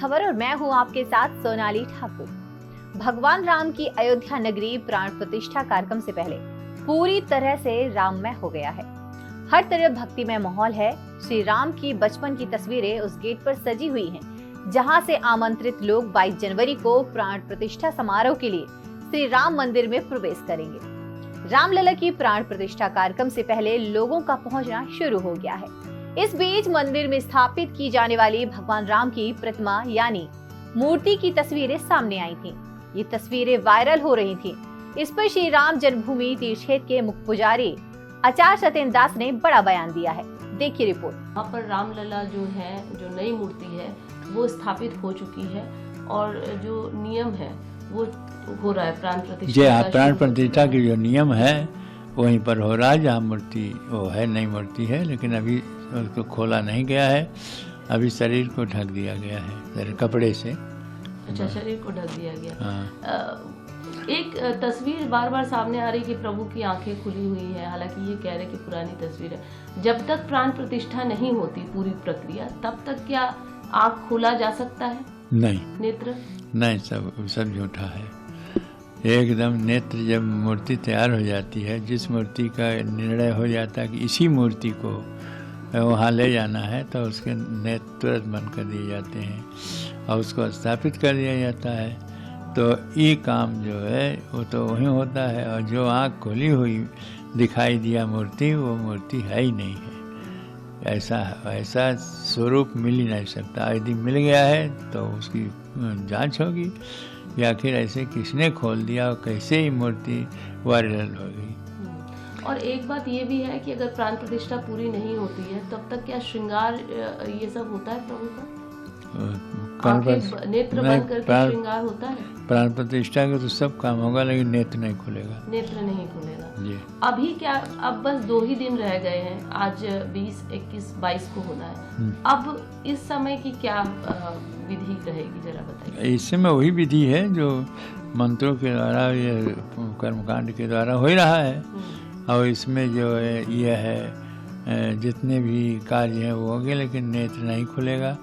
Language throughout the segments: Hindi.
खबर और मैं हूं आपके साथ सोनाली ठाकुर। भगवान राम की अयोध्या नगरी प्राण प्रतिष्ठा कार्यक्रम से पहले पूरी तरह से राममय हो गया है। हर तरफ भक्तिमय माहौल है। श्री राम की बचपन की तस्वीरें उस गेट पर सजी हुई हैं, जहां से आमंत्रित लोग 22 जनवरी को प्राण प्रतिष्ठा समारोह के लिए श्री राम मंदिर में प्रवेश करेंगे। रामलला की प्राण प्रतिष्ठा कार्यक्रम से पहले लोगों का पहुंचना शुरू हो गया है। इस बीच मंदिर में स्थापित की जाने वाली भगवान राम की प्रतिमा यानी मूर्ति की तस्वीरें सामने आई थीं। ये तस्वीरें वायरल हो रही थीं। इस पर श्री राम जन्मभूमि तीर्थ क्षेत्र के मुख्य पुजारी आचार्य सत्येंद्र दास ने बड़ा बयान दिया है। देखिए रिपोर्ट। यहाँ पर रामलला जो नई मूर्ति है वो स्थापित हो चुकी है और जो नियम है वो हो रहा है प्राण प्रतिष्ठा। प्राण प्रतिष्ठा की जो नियम है वहीं पर हो रहा है, जहाँ मूर्ति वो है, नई मूर्ति है, लेकिन अभी उसको खोला नहीं गया है। अभी शरीर को ढक दिया गया है कपड़े से। अच्छा, शरीर को ढक दिया गया। हाँ। एक तस्वीर बार बार सामने आ रही कि प्रभु की आंखें खुली हुई है। हालांकि ये कह रहे कि पुरानी तस्वीर है। जब तक प्राण प्रतिष्ठा नहीं होती पूरी प्रक्रिया, तब तक क्या आंख खोला जा सकता है? नहीं, नेत्र नहीं, सब झूठा है एकदम। नेत्र जब मूर्ति तैयार हो जाती है, जिस मूर्ति का निर्णय हो जाता है कि इसी मूर्ति को वहाँ ले जाना है, तो उसके नेत्र तुरंत बंद कर दिए जाते हैं और उसको स्थापित कर दिया जाता है। तो ये काम जो है वो तो वहीं होता है, और जो आँख खुली हुई दिखाई दिया मूर्ति, वो मूर्ति है ही नहीं है। ऐसा स्वरूप मिल ही नहीं सकता। यदि मिल गया है तो उसकी जांच होगी कि आखिर ऐसे किसने खोल दिया और कैसे ही मूर्ति वायरल हो गई। और एक बात ये भी है कि अगर प्राण प्रतिष्ठा पूरी नहीं होती है, तब तक क्या श्रृंगार ये सब होता है प्रभु का? नेत्र बंद करके श्रृंगार होता है? प्राण प्रतिष्ठा के तो सब काम होगा, लेकिन नेत्र नहीं खुलेगा। नेत्र नहीं खुलेगा जी। अभी क्या, अब बस 2 ही दिन रह गए हैं। आज 20, 21, 22 को होना है। अब इस समय की क्या विधि रहेगी, जरा बताइए। इस समय वही विधि है जो मंत्रों के द्वारा, ये कर्मकांड के द्वारा हो ही रहा है। और इसमें जो है ये है, जितने भी कार्य हैं वो होंगे, लेकिन नेत्र नहीं खुलेगा।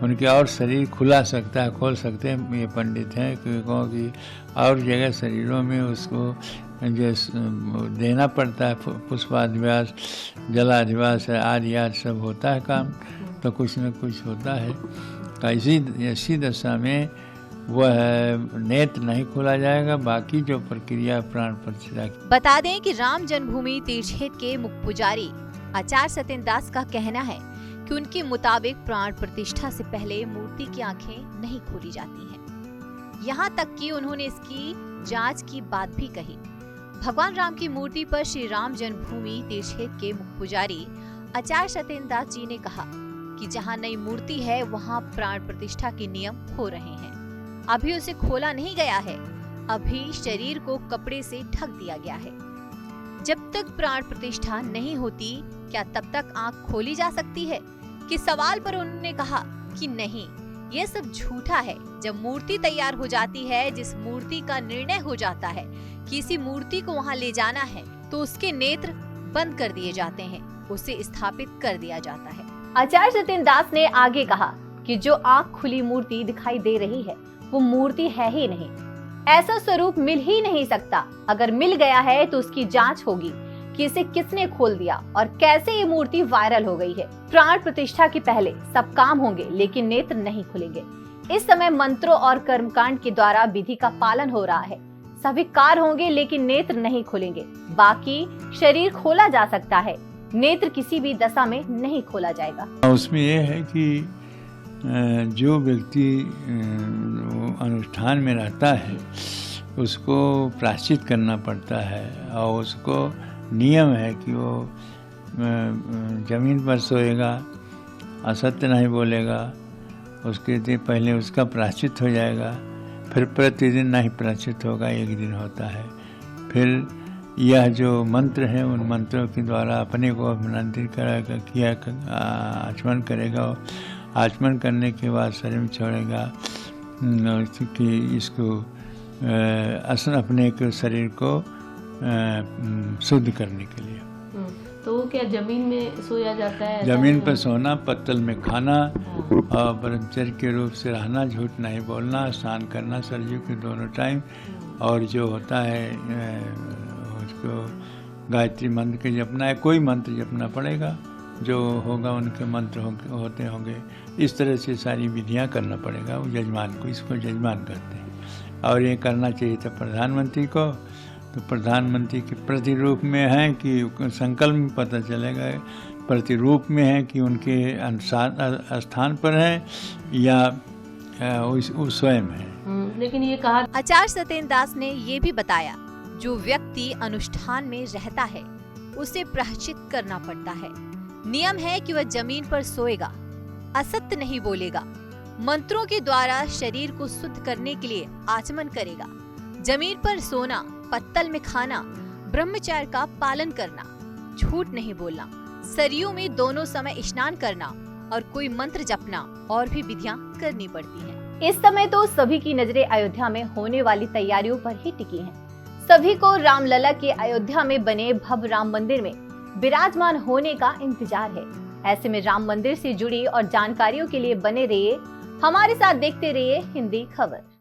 उनके और शरीर खुला सकता है, खोल सकते हैं ये पंडित हैं, क्योंकि और जगह शरीरों में उसको जो देना पड़ता है, पुष्पाधिवास, जलाधिवास आदि सब होता है काम, तो कुछ न कुछ होता है। तो ऐसी दशा में वह नेत्र नहीं खोला जाएगा। बाकी जो प्रक्रिया प्राण प्रतिष्ठा की। बता दें कि राम जन्मभूमि तीर्थ क्षेत्र के मुख्य पुजारी आचार्य सत्येंद्र दास का कहना है कि उनके मुताबिक प्राण प्रतिष्ठा से पहले मूर्ति की आंखें नहीं खोली जाती हैं। यहाँ तक कि उन्होंने इसकी जांच की बात भी कही। भगवान राम की मूर्ति पर श्री राम जन्मभूमि तीर्थ क्षेत्र के मुख्य पुजारी आचार्य सत्येंद्र दास जी ने कहा कि जहाँ नई मूर्ति है वहाँ प्राण प्रतिष्ठा के नियम हो रहे हैं। अभी उसे खोला नहीं गया है। अभी शरीर को कपड़े से ढक दिया गया है। जब तक प्राण प्रतिष्ठा नहीं होती, क्या तब तक आंख खोली जा सकती है? कि सवाल पर उन्होंने कहा कि नहीं, ये सब झूठा है। जब मूर्ति तैयार हो जाती है, जिस मूर्ति का निर्णय हो जाता है कि इसी मूर्ति को वहाँ ले जाना है, तो उसके नेत्र बंद कर दिए जाते हैं, उसे स्थापित कर दिया जाता है। आचार्य सत्येंद्र दास ने आगे कहा कि जो आंख खुली मूर्ति दिखाई दे रही है, वो मूर्ति है ही नहीं। ऐसा स्वरूप मिल ही नहीं सकता। अगर मिल गया है तो उसकी जांच होगी कि इसे किसने खोल दिया और कैसे ये मूर्ति वायरल हो गई है। प्राण प्रतिष्ठा के पहले सब काम होंगे, लेकिन नेत्र नहीं खुलेंगे। इस समय मंत्रों और कर्मकांड के द्वारा विधि का पालन हो रहा है। सभी कार्य होंगे, लेकिन नेत्र नहीं खुलेंगे। बाकी शरीर खोला जा सकता है, नेत्र किसी भी दशा में नहीं खोला जाएगा। उसमें यह है कि जो व्यक्ति अनुष्ठान में रहता है उसको प्रायश्चित करना पड़ता है, और उसको नियम है कि वो जमीन पर सोएगा, असत्य नहीं बोलेगा, उसके पहले उसका प्रायश्चित हो जाएगा। फिर प्रतिदिन नहीं प्रायश्चित होगा, एक दिन होता है। फिर यह जो मंत्र है, उन मंत्रों के द्वारा अपने को अभिनंदित किया आचमन करेगा। आचमन करने के बाद शरीर में छोड़ेगा कि इसको अपने शरीर को शुद्ध करने के लिए। तो वो क्या जमीन में सोया जाता है? जमीन पर सोना, पत्तल में खाना और ब्रह्मचर्य के रूप से रहना, झूठ नहीं बोलना, स्नान करना सरयू के दोनों टाइम, और जो होता है उसको गायत्री मंत्र के जपना है, कोई मंत्र जपना पड़ेगा, जो होगा उनके मंत्र होते होंगे। इस तरह से सारी विधियां करना पड़ेगा वो जजमान को, इसको जजमान करते हैं। और ये करना चाहिए था प्रधानमंत्री को, तो प्रधानमंत्री के प्रतिरूप में है कि संकल्प में पता चलेगा, प्रतिरूप में है कि उनके स्थान पर है या वो स्वयं है। लेकिन ये कहा आचार्य सत्येंद्र दास ने ये भी बताया, जो व्यक्ति अनुष्ठान में रहता है उसे प्रायश्चित करना पड़ता है। नियम है कि वह जमीन पर सोएगा, असत्य नहीं बोलेगा, मंत्रों के द्वारा शरीर को शुद्ध करने के लिए आचमन करेगा, जमीन पर सोना, पत्तल में खाना, ब्रह्मचर्य का पालन करना, झूठ नहीं बोलना, सरयू में दोनों समय स्नान करना और कोई मंत्र जपना और भी विधियां करनी पड़ती हैं। इस समय तो सभी की नजरें अयोध्या में होने वाली तैयारियों पर ही टिकी हैं। सभी को रामलला के अयोध्या में बने भव्य राम मंदिर में विराजमान होने का इंतजार है। ऐसे में राम मंदिर से जुड़ी और जानकारियों के लिए बने रहिए हमारे साथ, देखते रहिए हिंदी खबर।